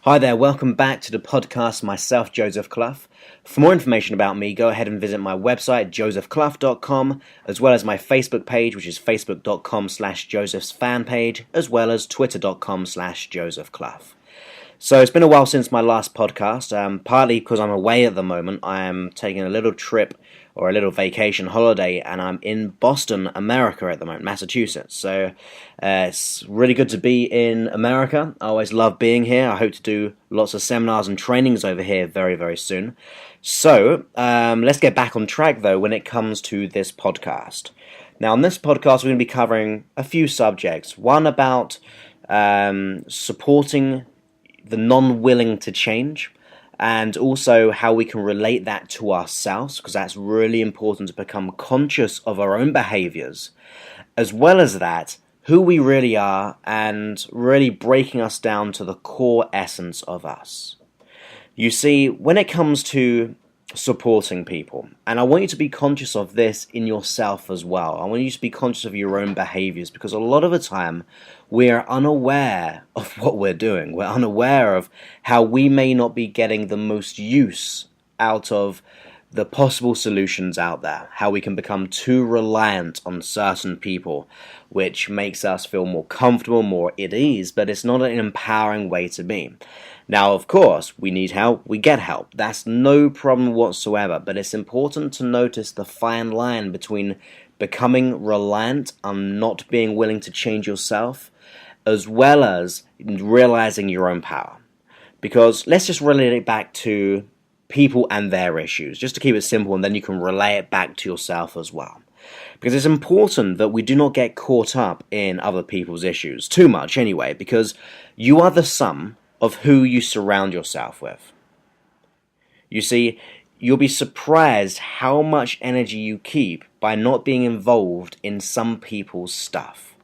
Hi there, welcome back to the podcast, myself, Joseph Clough. For more information about me, go ahead and visit my website, josephclough.com, as well as my Facebook page, which is facebook.com/josephsfanpage, as well as twitter.com/josephclough. So it's been a while since my last podcast, partly because I'm away at the moment. I am taking a little trip or a little vacation holiday, and I'm in Boston, America at the moment, Massachusetts. So it's really good to be in America. I always love being here. I hope to do lots of seminars and trainings over here very, very soon. So let's get back on track, though, when it comes to this podcast. Now, on this podcast, we're going to be covering a few subjects. One about supporting the non-willing to change, and also how we can relate that to ourselves, because that's really important to become conscious of our own behaviors, as well as that, who we really are, and really breaking us down to the core essence of us. You see, when it comes to supporting people, and I want you to be conscious of this in yourself as well. I want you to be conscious of your own behaviors, because a lot of the time we are unaware of what we're doing. We're unaware of how we may not be getting the most use out of the possible solutions out there, how we can become too reliant on certain people, which makes us feel more comfortable, more at ease, but it's not an empowering way to be. Now, of course, we need help, we get help. That's no problem whatsoever, but it's important to notice the fine line between becoming reliant and not being willing to change yourself, as well as realizing your own power. Because let's just relate it back to people and their issues, just to keep it simple, and then you can relay it back to yourself as well. Because it's important that we do not get caught up in other people's issues, too much anyway, because you are the sum of who you surround yourself with. You see, you'll be surprised how much energy you keep by not being involved in some people's stuff.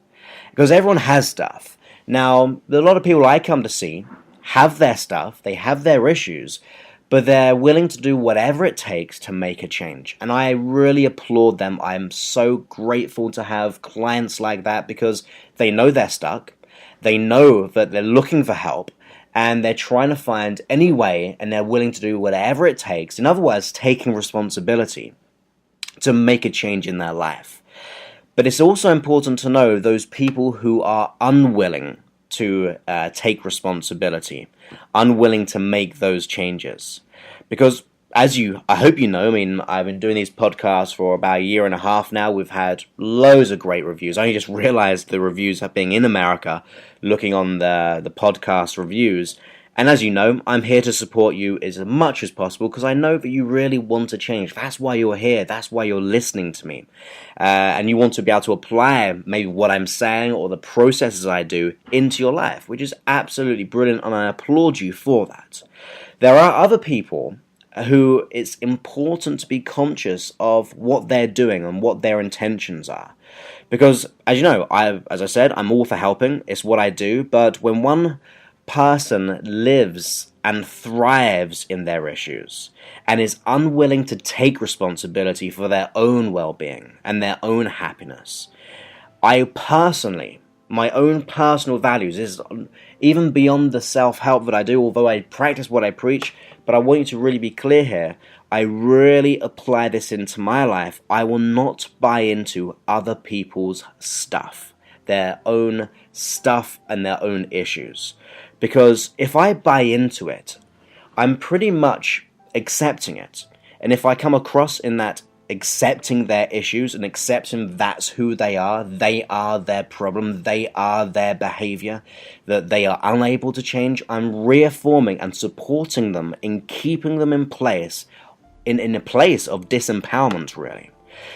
Because everyone has stuff. Now, a lot of people I come to see have their stuff, they have their issues, but they're willing to do whatever it takes to make a change. And I really applaud them. I'm so grateful to have clients like that, because they know they're stuck, they know that they're looking for help, and they're trying to find any way, and they're willing to do whatever it takes, in other words, taking responsibility to make a change in their life. But it's also important to know those people who are unwilling to take responsibility, unwilling to make those changes. Because I hope you know, I've been doing these podcasts for about a year and a half now. We've had loads of great reviews. I only just realized the reviews have been in America, looking on the podcast reviews. And as you know, I'm here to support you as much as possible, because I know that you really want to change. That's why you're here. That's why you're listening to me. And you want to be able to apply maybe what I'm saying or the processes I do into your life, which is absolutely brilliant, and I applaud you for that. There are other people who it's important to be conscious of what they're doing and what their intentions are. Because, as you know, as I said, I'm all for helping. It's what I do. But when one person lives and thrives in their issues and is unwilling to take responsibility for their own well-being and their own happiness, my own personal values is even beyond the self-help that I do, although I practice what I preach, but I want you to really be clear here. I really apply this into my life. I will not buy into other people's stuff, their own stuff and their own issues. Because if I buy into it, I'm pretty much accepting it. And if I come across in that accepting their issues and accepting that's who they are their problem, they are their behavior, that they are unable to change, I'm reaffirming and supporting them in keeping them in place, in a place of disempowerment, really.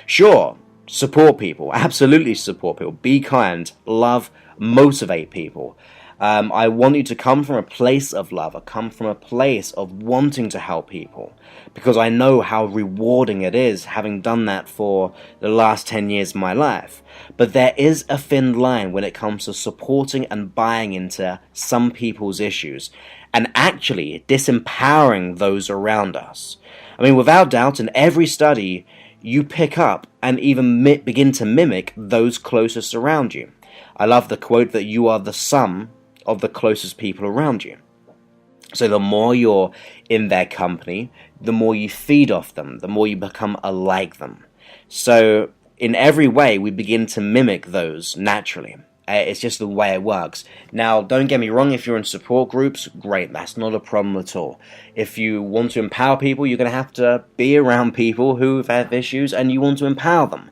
Sure, support people, absolutely support people, be kind, love, motivate people. I want you to come from a place of love, or come from a place of wanting to help people, because I know how rewarding it is, having done that for the last 10 years of my life. But there is a thin line when it comes to supporting and buying into some people's issues, and actually disempowering those around us. Without doubt, in every study, you pick up and even begin to mimic those closest around you. I love the quote that you are the sum of the closest people around you. So the more you're in their company, the more you feed off them, the more you become like them. So in every way, we begin to mimic those naturally. It's just the way it works. Now, don't get me wrong, if you're in support groups, great, that's not a problem at all. If you want to empower people, you're going to have to be around people who have issues and you want to empower them.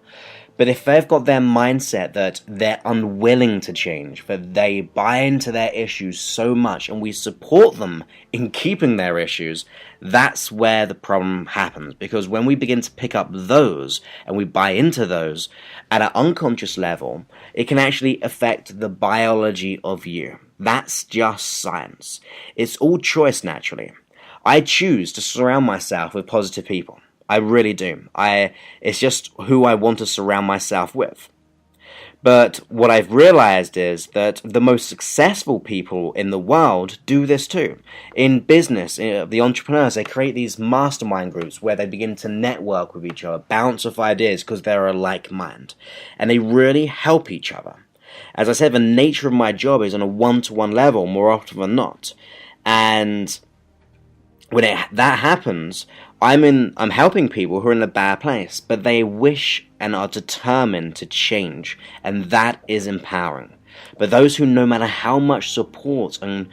But if they've got their mindset that they're unwilling to change, that they buy into their issues so much and we support them in keeping their issues, that's where the problem happens. Because when we begin to pick up those and we buy into those at an unconscious level, it can actually affect the biology of you. That's just science. It's all choice naturally. I choose to surround myself with positive people. I really do. It's just who I want to surround myself with. But what I've realized is that the most successful people in the world do this too. In business, the entrepreneurs, they create these mastermind groups where they begin to network with each other, bounce off ideas because they're a like mind. And they really help each other. As I said, the nature of my job is on a one-to-one level more often than not. And when that happens, I'm helping people who are in a bad place, but they wish and are determined to change, and that is empowering. But those who, no matter how much support and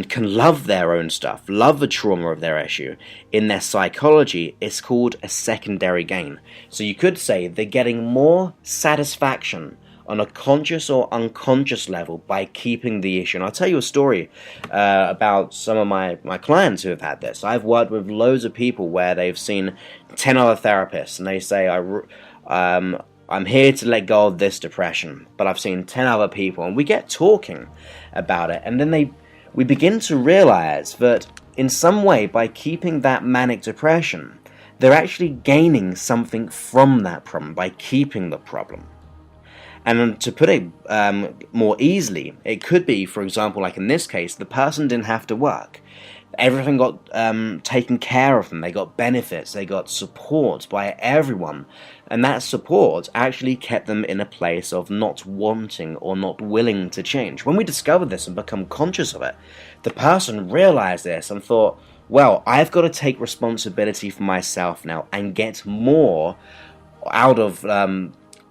can love their own stuff, love the trauma of their issue, in their psychology, it's called a secondary gain. So you could say they're getting more satisfaction on a conscious or unconscious level by keeping the issue. And I'll tell you a story about some of my clients who have had this. I've worked with loads of people where they've seen 10 other therapists and they say, I'm here to let go of this depression, but I've seen 10 other people, and we get talking about it, and then we begin to realize that in some way, by keeping that manic depression, they're actually gaining something from that problem by keeping the problem. And to put it more easily, it could be, for example, like in this case, the person didn't have to work. Everything got taken care of them. They got benefits. They got support by everyone. And that support actually kept them in a place of not wanting or not willing to change. When we discover this and become conscious of it, the person realized this and thought, well, I've got to take responsibility for myself now and get more out of,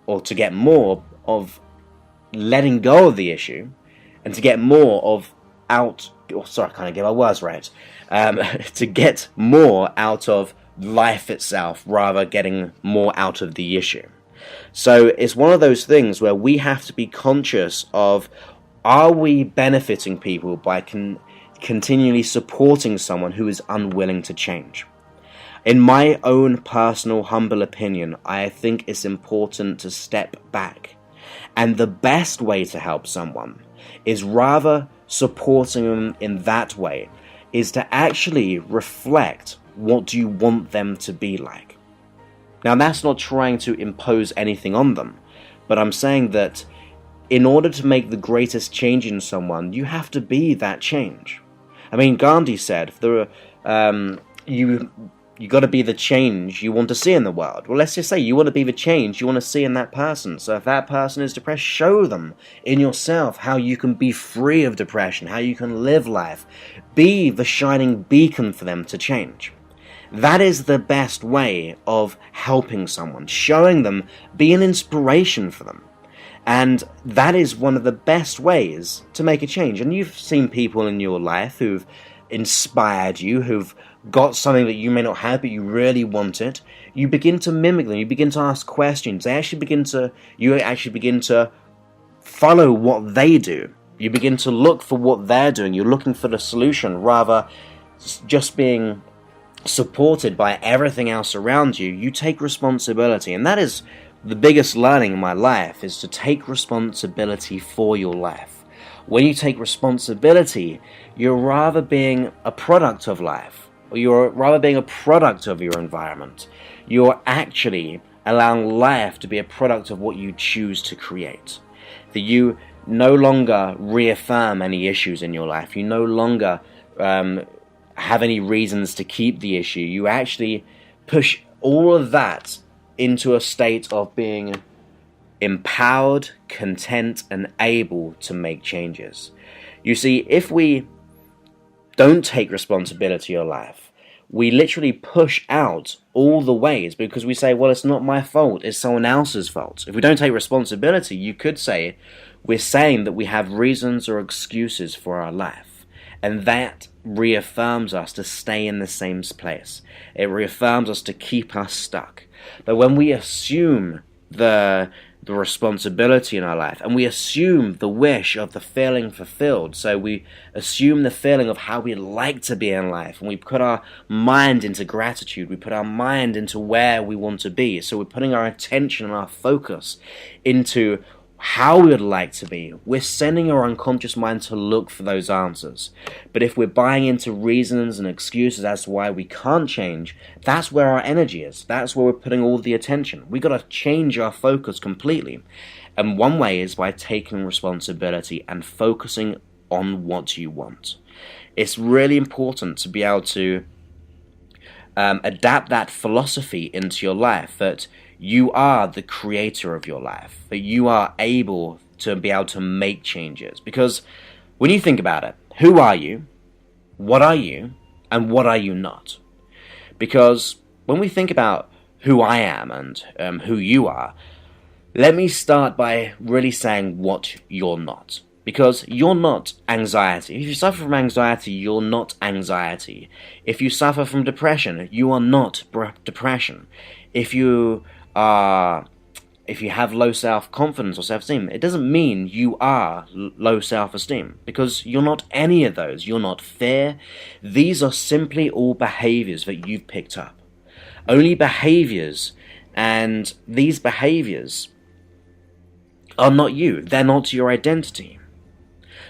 or to get more of letting go of the issue, and to get more of I can't get my words right, to get more out of life itself, rather getting more out of the issue. So it's one of those things where we have to be conscious of, are we benefiting people by continually supporting someone who is unwilling to change? In my own personal humble opinion, I think it's important to step back. And the best way to help someone is, rather supporting them in that way, is to actually reflect, what do you want them to be like? Now, that's not trying to impose anything on them, but I'm saying that in order to make the greatest change in someone, you have to be that change. I mean, Gandhi said, you got to be the change you want to see in the world. Well, let's just say you want to be the change you want to see in that person. So if that person is depressed, show them in yourself how you can be free of depression, how you can live life. Be the shining beacon for them to change. That is the best way of helping someone, showing them, be an inspiration for them. And that is one of the best ways to make a change. And you've seen people in your life who've inspired you, who've got something that you may not have but you really want it. You begin to mimic them, you begin to ask questions. You actually begin to follow what they do. You begin to look for what they're doing. You're looking for the solution rather just being supported by everything else around you. You take responsibility, and that is the biggest learning in my life, is to take responsibility for your life. When you take responsibility, you're rather being a product of life, or you're rather being a product of your environment. You're actually allowing life to be a product of what you choose to create. That you no longer reaffirm any issues in your life. You no longer have any reasons to keep the issue. You actually push all of that into a state of being empowered, content, and able to make changes. You see, if we don't take responsibility of your life, we literally push out all the ways because we say, well, it's not my fault, it's someone else's fault. If we don't take responsibility, you could say we're saying that we have reasons or excuses for our life. And that reaffirms us to stay in the same place. It reaffirms us to keep us stuck. But when we assume the responsibility in our life, and we assume the wish of the feeling fulfilled, so we assume the feeling of how we like to be in life, and we put our mind into gratitude, we put our mind into where we want to be, so we're putting our attention and our focus into how we would like to be. We're sending our unconscious mind to look for those answers. But if we're buying into reasons and excuses as to why we can't change, that's where our energy is. That's where we're putting all the attention. We got to change our focus completely. And one way is by taking responsibility and focusing on what you want. It's really important to be able to adapt that philosophy into your life, that you are the creator of your life, that you are able to be able to make changes. Because when you think about it, who are you, and what are you not? Because when we think about who I am and who you are, let me start by really saying what you're not. Because you're not anxiety. If you suffer from anxiety, you're not anxiety. If you suffer from depression, you are not depression. If you have low self-confidence or self-esteem, it doesn't mean you are low self-esteem, because you're not any of those. You're not fear. These are simply all behaviors that you've picked up. Only behaviors, and these behaviors are not you. They're not your identity.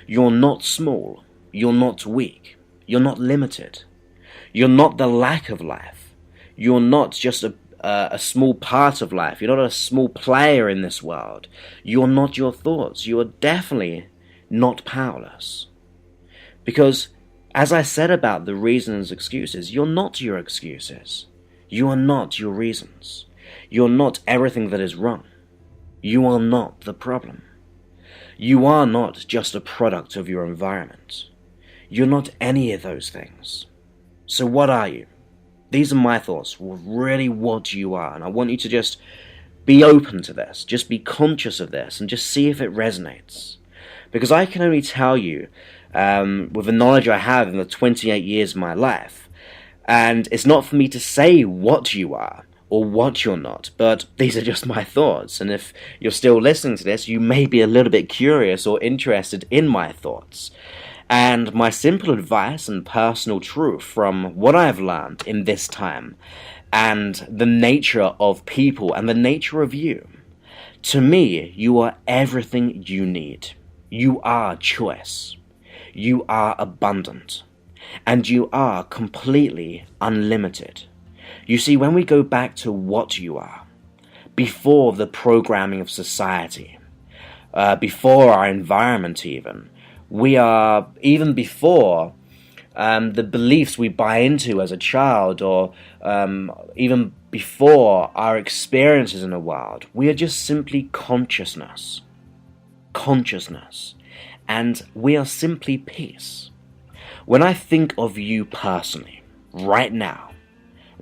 You're not small. You're not weak. You're not limited. You're not the lack of life. You're not just a small part of life. You're not a small player in this world. You're not your thoughts. You are definitely not powerless. Because, as I said about the reasons and excuses, you're not your excuses. You are not your reasons. You're not everything that is wrong. You are not the problem. You are not just a product of your environment. You're not any of those things. So what are you? These are my thoughts, really what you are. And I want you to just be open to this. Just be conscious of this and just see if it resonates. Because I can only tell you, with the knowledge I have in the 28 years of my life, and it's not for me to say what you are or what you're not, but these are just my thoughts. And if you're still listening to this, you may be a little bit curious or interested in my thoughts. And my simple advice and personal truth from what I've learned in this time, and the nature of people and the nature of you, to me, you are everything you need. You are choice. You are abundant. And you are completely unlimited. You see, when we go back to what you are, before the programming of society, before our environment even, we are, even before the beliefs we buy into as a child, or even before our experiences in the world, we are just simply consciousness. Consciousness. And we are simply peace. When I think of you personally, right now,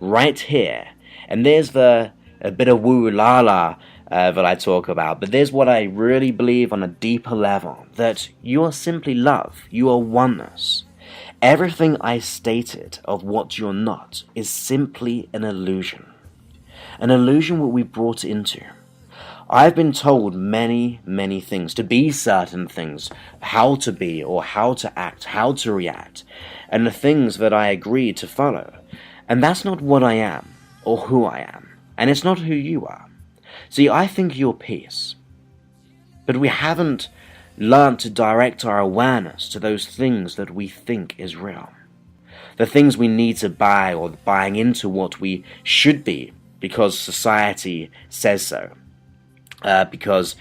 right here, and there's a bit of woo-la-la that I talk about, but there's what I really believe on a deeper level, that you are simply love, you are oneness. Everything I stated of what you're not is simply an illusion what we brought into. I've been told many, many things, to be certain things, how to be or how to act, how to react, and the things that I agreed to follow. And that's not what I am, or who I am, and it's not who you are. See, I think you're peace, but we haven't learned to direct our awareness to those things that we think is real. The things we need to buy, or buying into what we should be because society says so. Because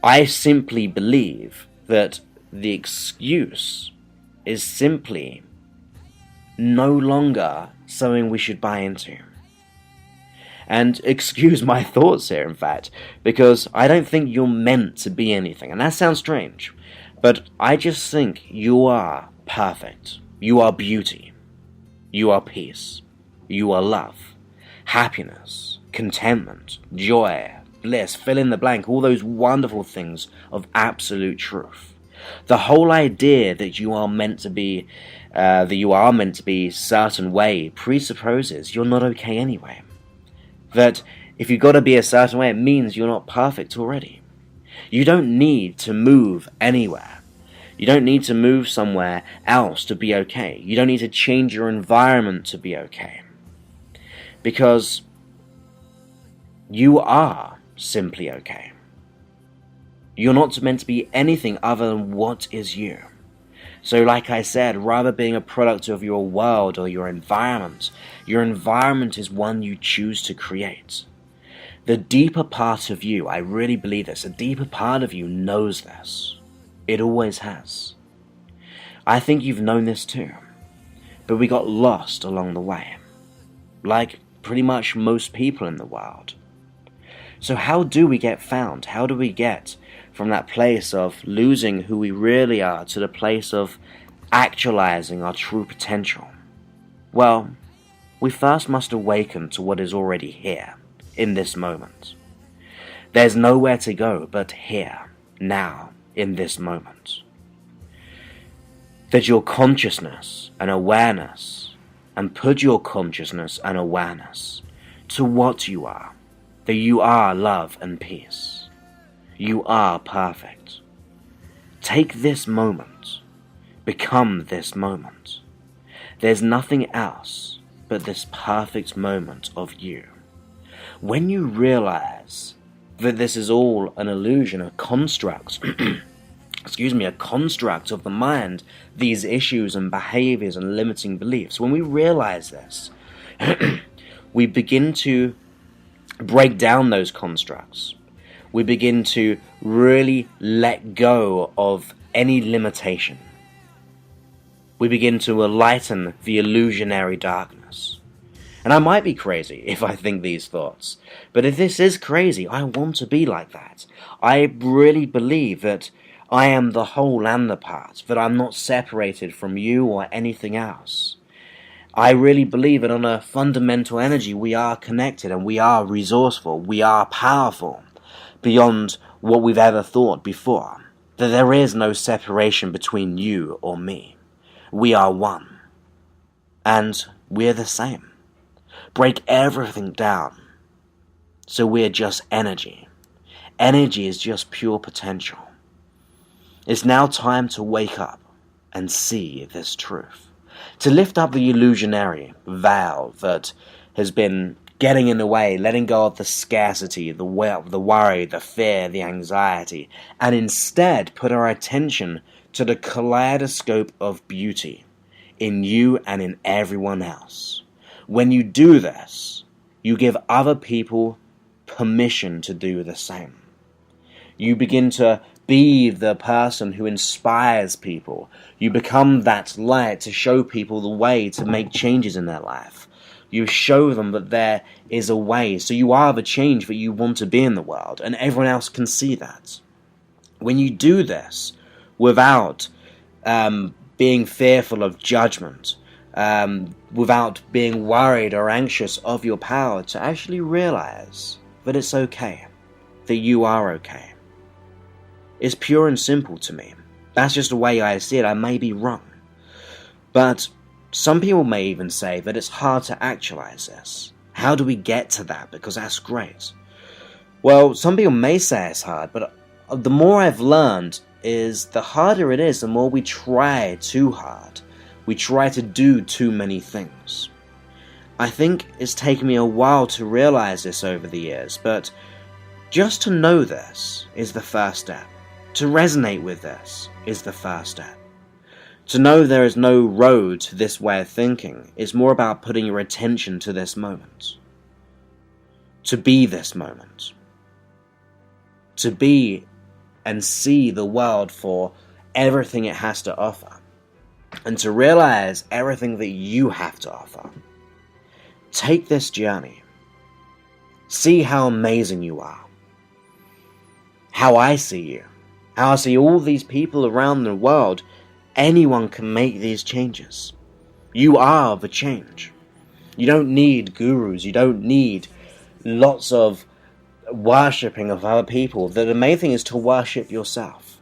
I simply believe that the excuse is simply no longer something we should buy into. And excuse my thoughts here, in fact, because I don't think you're meant to be anything. And that sounds strange, but I just think you are perfect. You are beauty. You are peace. You are love, happiness, contentment, joy, bliss, fill in the blank, all those wonderful things of absolute truth. The whole idea that you are meant to be certain way presupposes you're not okay anyway. That if you've got to be a certain way, it means you're not perfect already. You don't need to move anywhere. You don't need to move somewhere else to be okay. You don't need to change your environment to be okay. Because you are simply okay. You're not meant to be anything other than what is you. So like I said, rather being a product of your world or your environment is one you choose to create. The deeper part of you, I really believe this, a deeper part of you knows this. It always has. I think you've known this too, but we got lost along the way, like pretty much most people in the world. So how do we get found? How do we get from that place of losing who we really are to the place of actualizing our true potential? Well, we first must awaken to what is already here, in this moment. There's nowhere to go but here, now, in this moment. That your consciousness and awareness, and put your consciousness and awareness to what you are, that you are love and peace. You are perfect. Take this moment. Become this moment. There's nothing else but this perfect moment of you. When you realize that this is all an illusion, a construct, a construct of the mind, these issues and behaviors and limiting beliefs, when we realize this, we begin to break down those constructs. We begin to really let go of any limitation. We begin to lighten the illusionary darkness. And I might be crazy if I think these thoughts, but if this is crazy, I want to be like that. I really believe that I am the whole and the part, that I'm not separated from you or anything else. I really believe that on a fundamental energy we are connected and we are resourceful, we are powerful beyond what we've ever thought before, that there is no separation between you or me. We are one, and we're the same. Break everything down, so we're just energy. Energy is just pure potential. It's now time to wake up and see this truth. To lift up the illusionary veil that has been getting in the way, letting go of the scarcity, the worry, the fear, the anxiety, and instead put our attention to the kaleidoscope of beauty in you and in everyone else. When you do this, you give other people permission to do the same. You begin to be the person who inspires people. You become that light to show people the way to make changes in their life. You show them that there is a way. So you are the change that you want to be in the world, and everyone else can see that. When you do this without being fearful of judgment, without being worried or anxious of your power, to actually realize that it's okay, that you are okay. It's pure and simple to me. That's just the way I see it. I may be wrong. But some people may even say that it's hard to actualize this. How do we get to that? Because that's great. Well, some people may say it's hard, but the more I've learned is the harder it is, the more we try too hard. We try to do too many things. I think it's taken me a while to realize this over the years, but just to know this is the first step. To resonate with this is the first step. To know there is no road to this way of thinking is more about putting your attention to this moment. To be this moment. To be and see the world for everything it has to offer. And to realize everything that you have to offer. Take this journey. See how amazing you are. How I see you. How I see all these people around the world anyone can make these changes. You are the change. You don't need gurus. You don't need lots of worshipping of other people. The main thing is to worship yourself,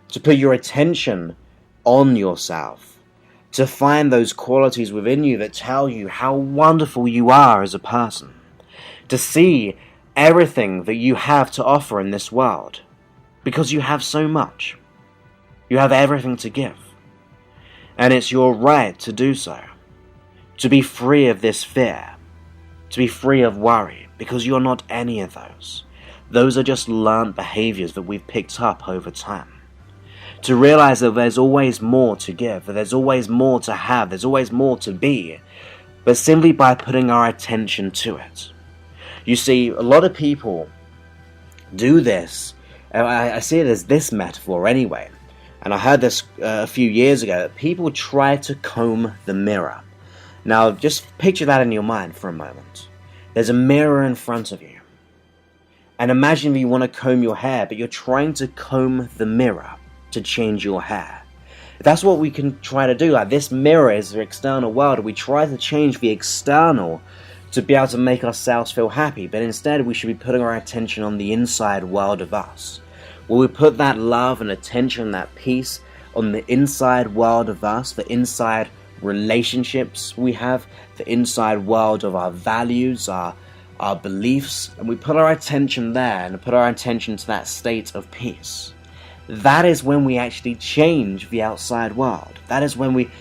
to put your attention on yourself, to find those qualities within you that tell you how wonderful you are as a person, to see everything that you have to offer in this world, because you have so much. You have everything to give, and it's your right to do so, to be free of this fear, to be free of worry, because you're not any of those. Those are just learned behaviors that we've picked up over time. To realize that there's always more to give, that there's always more to have, there's always more to be, but simply by putting our attention to it. You see, a lot of people do this, and I see it as this metaphor anyway, and I heard this a few years ago, that people try to comb the mirror. Now, just picture that in your mind for a moment. There's a mirror in front of you. And imagine if you want to comb your hair, but you're trying to comb the mirror to change your hair. That's what we can try to do. Like, this mirror is the external world. We try to change the external to be able to make ourselves feel happy. But instead, we should be putting our attention on the inside world of us. Where we put that love and attention, that peace on the inside world of us, the inside relationships we have, the inside world of our values, our beliefs, and we put our attention there and put our attention to that state of peace. That is when we actually change the outside world. That is when we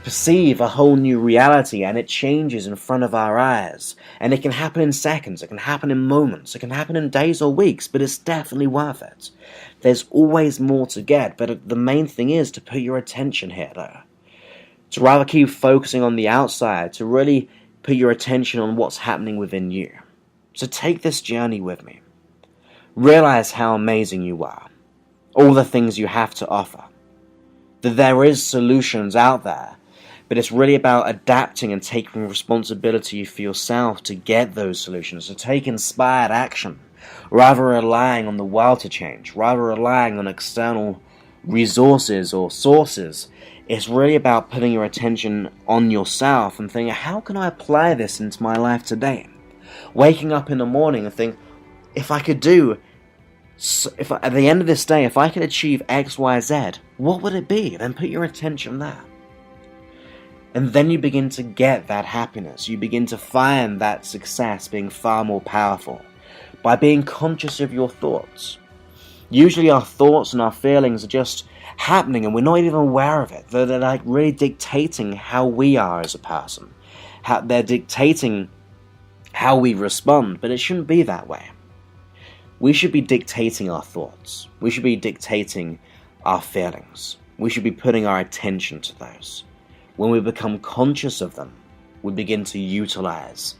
perceive a whole new reality, and it changes in front of our eyes. And it can happen in seconds, it can happen in moments, it can happen in days or weeks, but it's definitely worth it. There's always more to get, but the main thing is to put your attention here though. To rather keep focusing on the outside, to really put your attention on what's happening within you. So take this journey with me. Realize how amazing you are. All the things you have to offer. That there is solutions out there, but it's really about adapting and taking responsibility for yourself to get those solutions, to take inspired action, rather relying on the world to change, rather relying on external resources or sources. It's really about putting your attention on yourself and thinking, how can I apply this into my life today? Waking up in the morning and think, at the end of this day, if I could achieve X, Y, Z, what would it be? Then put your attention there. And then you begin to get that happiness. You begin to find that success being far more powerful by being conscious of your thoughts. Usually our thoughts and our feelings are just happening and we're not even aware of it. They're like really dictating how we are as a person. They're dictating how we respond, but it shouldn't be that way. We should be dictating our thoughts. We should be dictating our feelings. We should be putting our attention to those. When we become conscious of them, we begin to utilize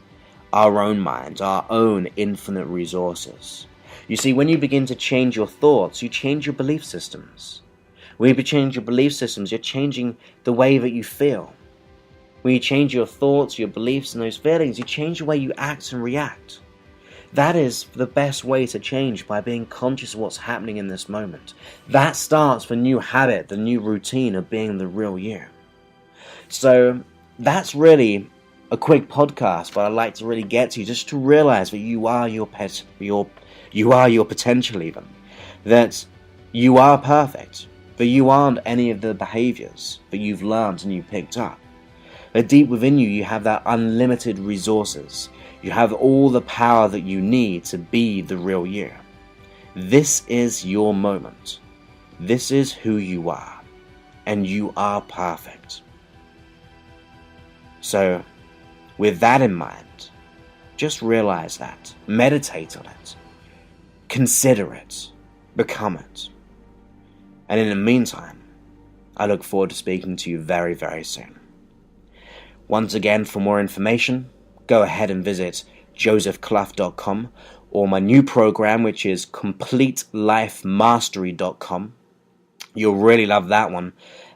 our own minds, our own infinite resources. You see, when you begin to change your thoughts, you change your belief systems. When you change your belief systems, you're changing the way that you feel. When you change your thoughts, your beliefs, and those feelings, you change the way you act and react. That is the best way to change, by being conscious of what's happening in this moment. That starts the new habit, the new routine of being the real you. So that's really a quick podcast, but I'd like to really get to, just to realize that you are your potential even. That you are perfect. That you aren't any of the behaviors that you've learned and you picked up. That deep within you, you have that unlimited resources. You have all the power that you need to be the real you. This is your moment. This is who you are. And you are perfect. So, with that in mind, just realize that. Meditate on it. Consider it. Become it. And in the meantime, I look forward to speaking to you very, very soon. Once again, for more information, go ahead and visit josephclough.com, or my new program, which is CompleteLifeMastery.com. You'll really love that one.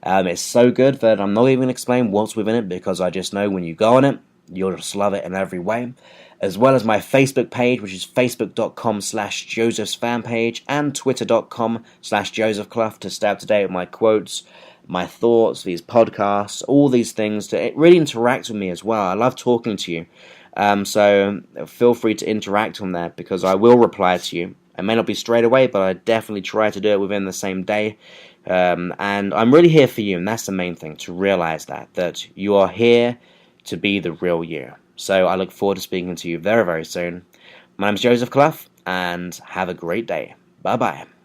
It's so good that I'm not even going to explain what's within it, because I just know when you go on it, you'll just love it in every way. As well as my Facebook page, which is facebook.com/JosephsFanpage, and twitter.com/JosephClough to stay up to date with my quotes, my thoughts, these podcasts, all these things, to really interact with me as well. I love talking to you. So feel free to interact on that, because I will reply to you. It may not be straight away, but I definitely try to do it within the same day. And I'm really here for you, and that's the main thing, to realize that you are here to be the real you. So I look forward to speaking to you very, very soon. My name is Joseph Clough, and have a great day. Bye-bye.